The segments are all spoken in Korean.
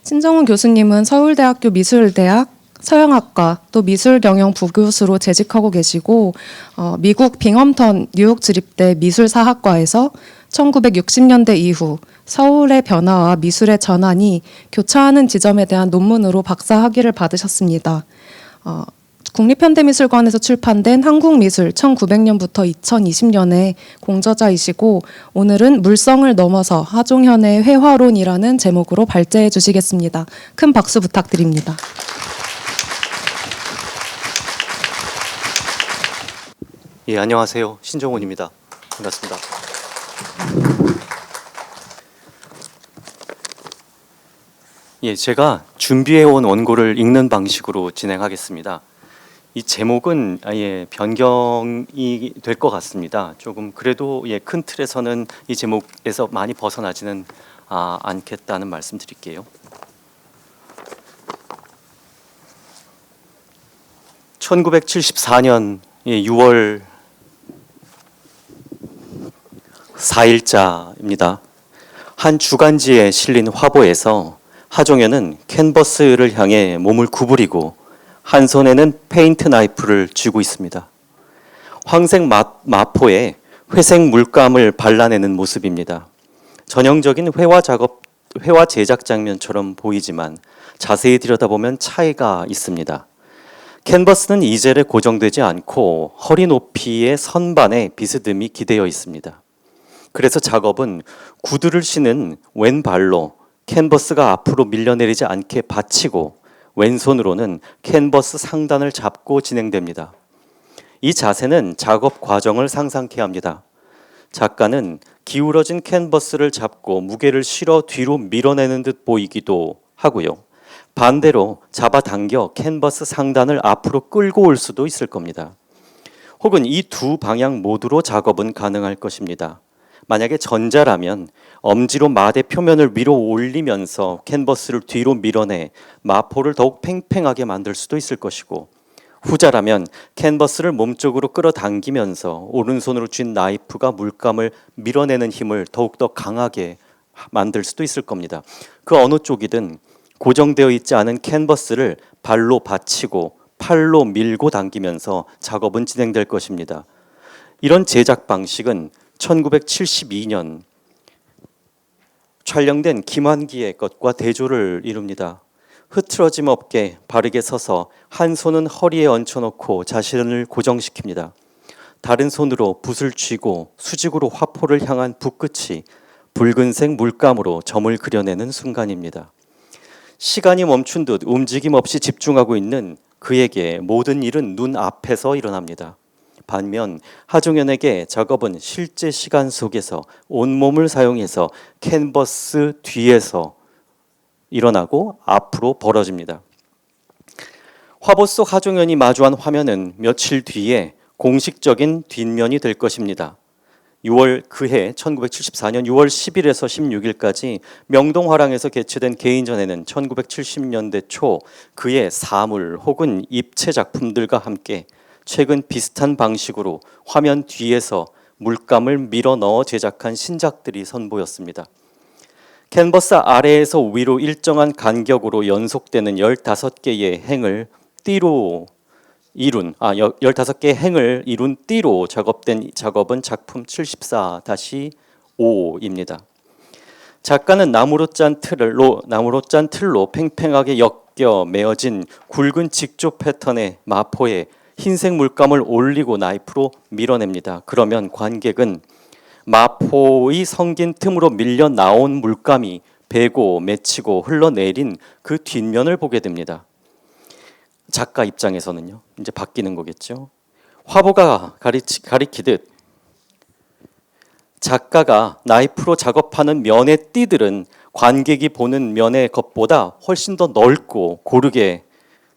신정훈 교수님은 서울대학교 미술대학 서양학과 또 미술경영 부교수로 재직하고 계시고 미국 빙엄턴 뉴욕 주립대 미술사학과에서 1960년대 이후 서울의 변화와 미술의 전환이 교차하는 지점에 대한 논문으로 박사 학위를 받으셨습니다. 국립현대미술관에서 출판된 한국미술 1900년부터 2020년의 공저자이시고 오늘은 물성을 넘어서 하종현의 회화론이라는 제목으로 발제해 주시겠습니다. 큰 박수 부탁드립니다. 예, 안녕하세요. 신정훈입니다. 반갑습니다. 예, 제가 준비해온 원고를 읽는 방식으로 진행하겠습니다. 이 제목은 아예 변경이 될 것 같습니다. 조금 그래도 큰 틀에서는 이 제목에서 많이 벗어나지는 않겠다는 말씀 드릴게요. 1974년 6월 4일자입니다. 한 주간지에 실린 화보에서 하종현은 캔버스를 향해 몸을 구부리고 한 손에는 페인트 나이프를 쥐고 있습니다. 황색 마포에 회색 물감을 발라내는 모습입니다. 전형적인 회화 제작 장면처럼 보이지만 자세히 들여다보면 차이가 있습니다. 캔버스는 이젤에 고정되지 않고 허리 높이의 선반에 비스듬히 기대어 있습니다. 그래서 작업은 구두를 신은 왼발로 캔버스가 앞으로 밀려내리지 않게 받치고 왼손으로는 캔버스 상단을 잡고 진행됩니다. 이 자세는 작업 과정을 상상케 합니다. 작가는 기울어진 캔버스를 잡고 무게를 실어 뒤로 밀어내는 듯 보이기도 하고요. 반대로 잡아당겨 캔버스 상단을 앞으로 끌고 올 수도 있을 겁니다. 혹은 이 두 방향 모두로 작업은 가능할 것입니다. 만약에 전자라면 엄지로 마대 표면을 위로 올리면서 캔버스를 뒤로 밀어내 마포를 더욱 팽팽하게 만들 수도 있을 것이고, 후자라면 캔버스를 몸쪽으로 끌어당기면서 오른손으로 쥔 나이프가 물감을 밀어내는 힘을 더욱더 강하게 만들 수도 있을 겁니다. 그 어느 쪽이든 고정되어 있지 않은 캔버스를 발로 받치고 팔로 밀고 당기면서 작업은 진행될 것입니다. 이런 제작 방식은 1972년 촬영된 김환기의 것과 대조를 이룹니다. 흐트러짐 없게 바르게 서서 한 손은 허리에 얹혀놓고 자신을 고정시킵니다. 다른 손으로 붓을 쥐고 수직으로 화포를 향한 붓끝이 붉은색 물감으로 점을 그려내는 순간입니다. 시간이 멈춘 듯 움직임 없이 집중하고 있는 그에게 모든 일은 눈앞에서 일어납니다. 반면 하종현에게 작업은 실제 시간 속에서 온몸을 사용해서 캔버스 뒤에서 일어나고 앞으로 벌어집니다. 화보 속 하종현이 마주한 화면은 며칠 뒤에 공식적인 뒷면이 될 것입니다. 그해 1974년 6월 10일에서 16일까지 명동화랑에서 개최된 개인전에는 1970년대 초 그의 사물 혹은 입체 작품들과 함께 최근 비슷한 방식으로 화면 뒤에서 물감을 밀어 넣어 제작한 신작들이 선보였습니다. 캔버스 아래에서 위로 일정한 간격으로 연속되는 15개의 행을 띠로 이룬 15개의 행을 이룬 띠로 작업된 작업은 작품 74-5입니다. 작가는 나무로 짠 틀로 팽팽하게 엮여 메어진 굵은 직조 패턴의 마포에 흰색 물감을 올리고 나이프로 밀어냅니다. 그러면 관객은 마포의 성긴 틈으로 밀려 나온 물감이 배고 맺히고 흘러내린 그 뒷면을 보게 됩니다. 작가 입장에서는요, 이제 바뀌는 거겠죠. 화보가 가리키듯 작가가 나이프로 작업하는 면의 띠들은 관객이 보는 면의 것보다 훨씬 더 넓고 고르게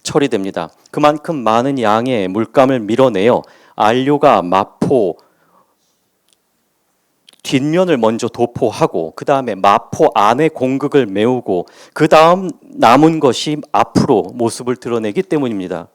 처리됩니다. 그만큼 많은 양의 물감을 밀어내어 안료가 마포 뒷면을 먼저 도포하고 그 다음에 마포 안의 공극을 메우고 그 다음 남은 것이 앞으로 모습을 드러내기 때문입니다.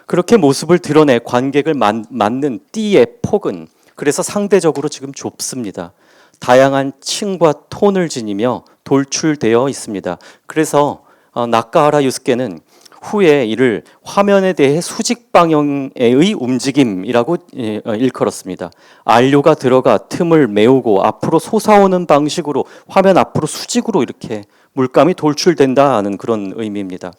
그렇게 모습을 드러내 관객을 맞는 띠의 폭은 그래서 상대적으로 지금 좁습니다. 다양한 층과 톤을 지니며 돌출되어 있습니다. 그래서 나카하라 유스케는 후에 이를 화면에 대해 수직 방향의 움직임이라고 일컬었습니다. 안료가 들어가 틈을 메우고 앞으로 솟아오는 방식으로 화면 앞으로 수직으로 이렇게 물감이 돌출된다는 그런 의미입니다.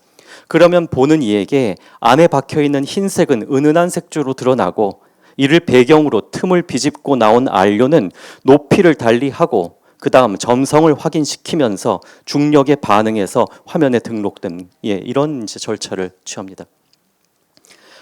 그러면 보는 이에게 안에 박혀 있는 흰색은 은은한 색조로 드러나고 이를 배경으로 틈을 비집고 나온 안료는 높이를 달리하고 그 다음 점성을 확인시키면서 중력에 반응해서 화면에 등록된 이런 이제 절차를 취합니다.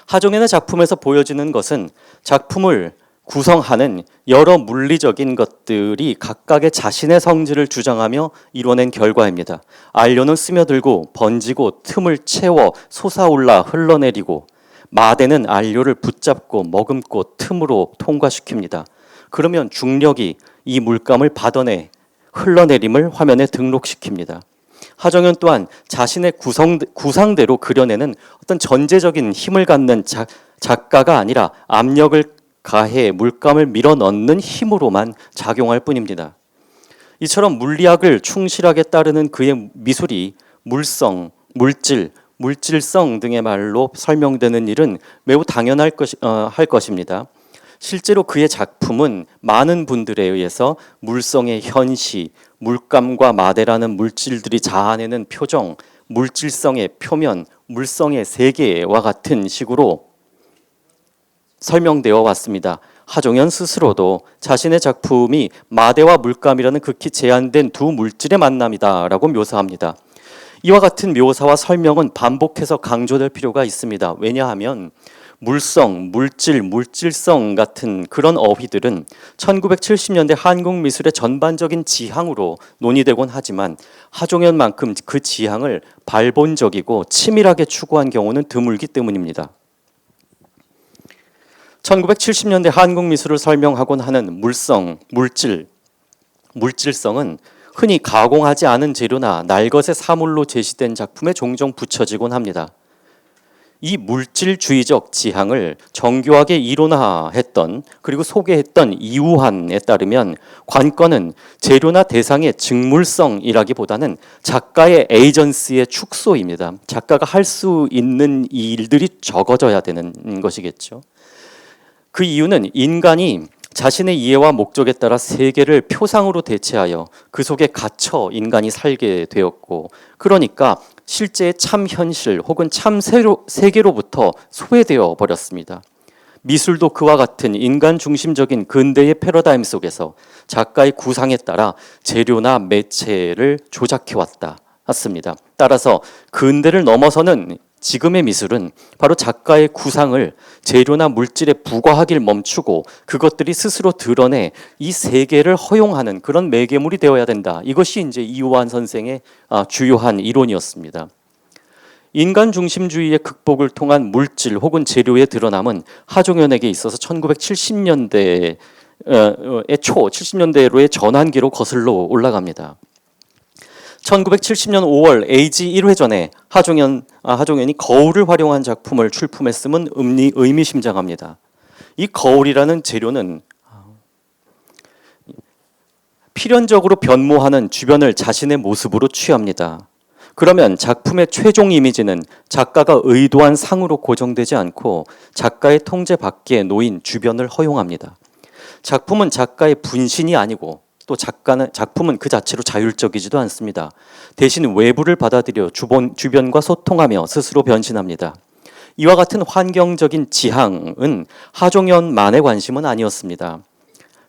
하종현의 작품에서 보여지는 것은 작품을 구성하는 여러 물리적인 것들이 각각의 자신의 성질을 주장하며 이뤄낸 결과입니다. 안료는 스며들고 번지고 틈을 채워 솟아올라 흘러내리고 마대는 안료를 붙잡고 머금고 틈으로 통과시킵니다. 그러면 중력이 이 물감을 받아내 흘러내림을 화면에 등록시킵니다. 하정현 또한 자신의 구상대로 그려내는 어떤 전제적인 힘을 갖는 작가가 아니라 압력을 가해 물감을 밀어넣는 힘으로만 작용할 뿐입니다. 이처럼 물리학을 충실하게 따르는 그의 미술이 물성, 물질, 물질성 등의 말로 설명되는 일은 매우 당연할 할 것입니다. 실제로 그의 작품은 많은 분들에 의해서 물성의 현시, 물감과 마대라는 물질들이 자아내는 표정, 물질성의 표면, 물성의 세계와 같은 식으로 설명되어 왔습니다. 하종현 스스로도 자신의 작품이 마대와 물감이라는 극히 제한된 두 물질의 만남이다라고 묘사합니다. 이와 같은 묘사와 설명은 반복해서 강조될 필요가 있습니다. 왜냐하면 물성, 물질, 물질성 같은 그런 어휘들은 1970년대 한국 미술의 전반적인 지향으로 논의되곤 하지만 하종현만큼 그 지향을 발본적이고 치밀하게 추구한 경우는 드물기 때문입니다. 1970년대 한국 미술을 설명하곤 하는 물성, 물질, 물질성은 흔히 가공하지 않은 재료나 날것의 사물로 제시된 작품에 종종 붙여지곤 합니다. 이 물질주의적 지향을 정교하게 이론화했던 그리고 소개했던 이우환에 따르면 관건은 재료나 대상의 증물성이라기보다는 작가의 에이전시의 축소입니다. 작가가 할 수 있는 일들이 적어져야 되는 것이겠죠. 그 이유는 인간이 자신의 이해와 목적에 따라 세계를 표상으로 대체하여 그 속에 갇혀 인간이 살게 되었고, 그러니까 실제의 참 현실 혹은 참 세계로부터 소외되어 버렸습니다. 미술도 그와 같은 인간 중심적인 근대의 패러다임 속에서 작가의 구상에 따라 재료나 매체를 조작해 왔습니다. 따라서 근대를 넘어서는 지금의 미술은 바로 작가의 구상을 재료나 물질에 부과하길 멈추고 그것들이 스스로 드러내 이 세계를 허용하는 그런 매개물이 되어야 된다. 이것이 이제 이우환 선생의 주요한 이론이었습니다. 인간 중심주의의 극복을 통한 물질 혹은 재료의 드러남은 하종현에게 있어서 1970년대의 70년대로의 전환기로 거슬러 올라갑니다. 1970년 5월 에이지 1회전에 하종현이 거울을 활용한 작품을 출품했음은 의미심장합니다. 이 거울이라는 재료는 필연적으로 변모하는 주변을 자신의 모습으로 취합니다. 그러면 작품의 최종 이미지는 작가가 의도한 상으로 고정되지 않고 작가의 통제 밖에 놓인 주변을 허용합니다. 작품은 작가의 분신이 아니고 또 작품은 그 자체로 자율적이지도 않습니다. 대신 외부를 받아들여 주변과 소통하며 스스로 변신합니다. 이와 같은 환경적인 지향은 하종현만의 관심은 아니었습니다.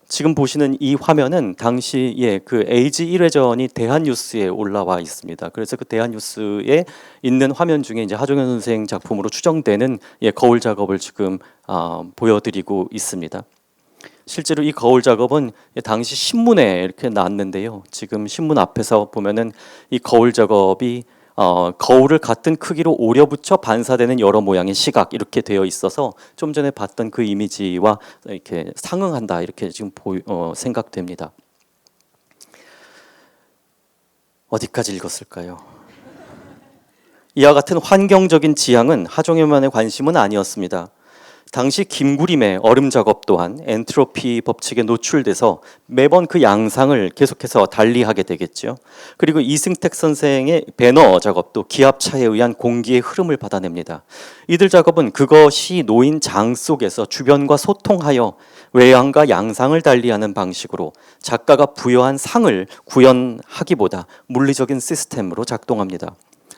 지금 보시는 이 화면은 당시에 그 에이지 1회전이 대한뉴스에 올라와 있습니다. 그래서 그 대한뉴스에 있는 화면 중에 이제 하종현 선생 작품으로 추정되는 거울 작업을 지금 보여드리고 있습니다. 실제로 이 거울 작업은 당시 신문에 이렇게 났는데요. 지금 신문 앞에서 보면은 이 거울 작업이 거울을 같은 크기로 오려붙여 반사되는 여러 모양의 시각 이렇게 되어 있어서 좀 전에 봤던 그 이미지와 이렇게 상응한다 이렇게 지금 생각됩니다. 어디까지 읽었을까요? 이와 같은 환경적인 지향은 하종현만의 관심은 아니었습니다. 당시 김구림의 얼음 작업 또한 엔트로피 법칙에 노출돼서 매번 그 양상을 계속해서 달리하게 되겠죠. 그리고 이승택 선생의 배너 작업도 기압차에 의한 공기의 흐름을 받아냅니다. 이들 작업은 그것이 놓인 장 속에서 주변과 소통하여 외양과 양상을 달리하는 방식으로 작가가 부여한 상을 구현하기보다 물리적인 시스템으로 작동합니다.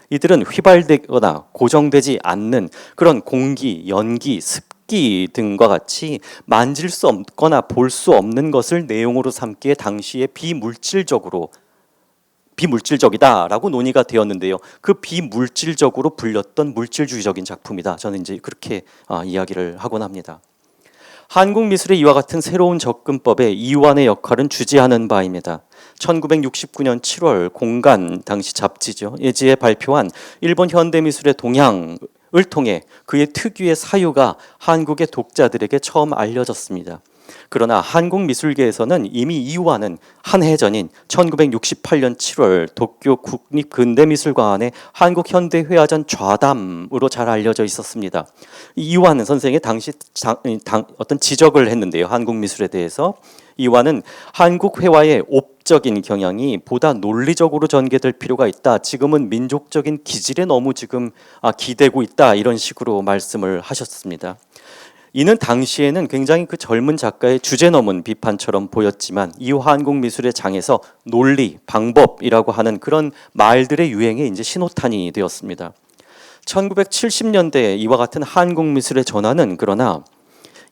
이들은 휘발되거나 고정되지 않는 그런 공기, 연기, 습기 등과 같이 만질 수 없거나 볼 수 없는 것을 내용으로 삼기에 당시에 비물질적이다라고 논의가 되었는데요. 그 비물질적으로 불렸던 물질주의적인 작품이다. 저는 이제 그렇게 이야기를 하곤 합니다. 한국 미술의 이와 같은 새로운 접근법에 이완의 역할은 주지하는 바입니다. 1969년 7월 공간 당시 잡지죠. 예지에 발표한 일본 현대미술의 동향을 통해 그의 특유의 사유가 한국의 독자들에게 처음 알려졌습니다. 그러나 한국 미술계에서는 이미 이완은 한 해 전인 1968년 7월 도쿄 국립근대미술관의 한국현대회화전 좌담으로 잘 알려져 있었습니다. 이완 선생이 당시 어떤 지적을 했는데요. 한국 미술에 대해서 이완은 한국 회화의 옵적인 경향이 보다 논리적으로 전개될 필요가 있다. 지금은 민족적인 기질에 너무 지금 기대고 있다. 이런 식으로 말씀을 하셨습니다. 이는 당시에는 굉장히 그 젊은 작가의 주제 넘은 비판처럼 보였지만 이후 한국 미술의 장에서 논리, 방법이라고 하는 그런 말들의 유행에 이제 신호탄이 되었습니다. 1970년대에 이와 같은 한국 미술의 전환은 그러나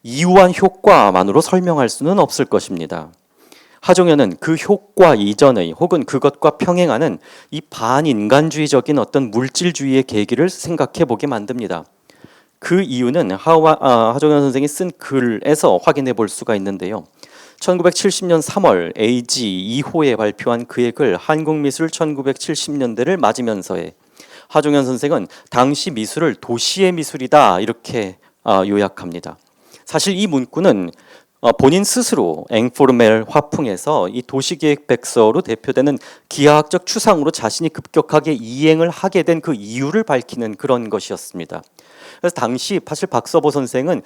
이유한 효과만으로 설명할 수는 없을 것입니다. 하종현은 그 효과 이전의 혹은 그것과 평행하는 이 반인간주의적인 어떤 물질주의의 계기를 생각해 보게 만듭니다. 그 이유는 하종현 선생이 쓴 글에서 확인해 볼 수가 있는데요. 1970년 3월 AG 2호에 발표한 그의 글 한국미술 1970년대를 맞으면서에 하종현 선생은 당시 미술을 도시의 미술이다 이렇게 요약합니다. 사실 이 문구는 본인 스스로 앵포르멜 화풍에서 이 도시계획백서로 대표되는 기하학적 추상으로 자신이 급격하게 이행을 하게 된 그 이유를 밝히는 그런 것이었습니다. 그래서 당시 사실 박서보 선생은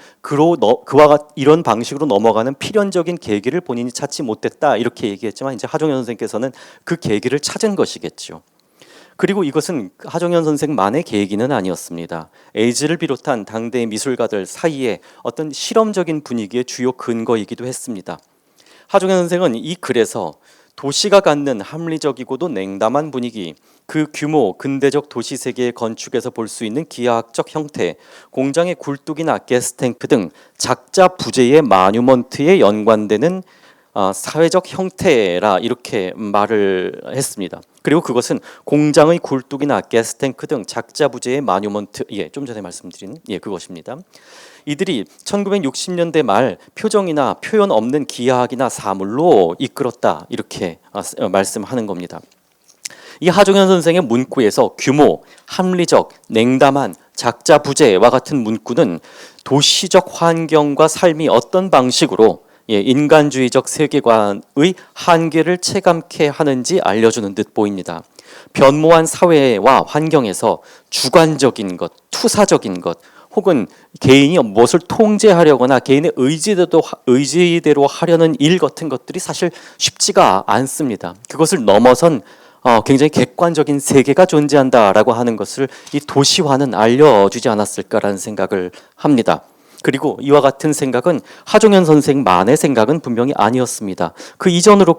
이런 방식으로 넘어가는 필연적인 계기를 본인이 찾지 못했다 이렇게 얘기했지만 이제 하종현 선생께서는 그 계기를 찾은 것이겠죠. 그리고 이것은 하종현 선생만의 계기는 아니었습니다. 에이즈를 비롯한 당대의 미술가들 사이에 어떤 실험적인 분위기의 주요 근거이기도 했습니다. 하종현 선생은 이 글에서 도시가 갖는 합리적이고도 냉담한 분위기, 그 규모, 근대적 도시 세계의 건축에서 볼 수 있는 기하학적 형태, 공장의 굴뚝이나 가스탱크 등 작자 부재의 마뉴먼트에 연관되는 사회적 형태라 이렇게 말을 했습니다. 그리고 그것은 공장의 굴뚝이나 가스탱크 등 작자 부재의 마뉴먼트, 좀 전에 말씀드린 그것입니다. 이들이 1960년대 말 표정이나 표현 없는 기하학이나 사물로 이끌었다 이렇게 말씀하는 겁니다. 이 하종현 선생의 문구에서 규모, 합리적, 냉담한, 작자 부재와 같은 문구는 도시적 환경과 삶이 어떤 방식으로 인간주의적 세계관의 한계를 체감케 하는지 알려주는 듯 보입니다. 변모한 사회와 환경에서 주관적인 것, 투사적인 것, 혹은 개인이 무엇을 통제하려거나 개인의 의지대로 하려는 일 같은 것들이 사실 쉽지가 않습니다. 그것을 넘어선 굉장히 객관적인 세계가 존재한다라고 하는 것을 이 도시화는 알려주지 않았을까라는 생각을 합니다. 그리고 이와 같은 생각은 하종현 선생만의 생각은 분명히 아니었습니다. 그 이전으로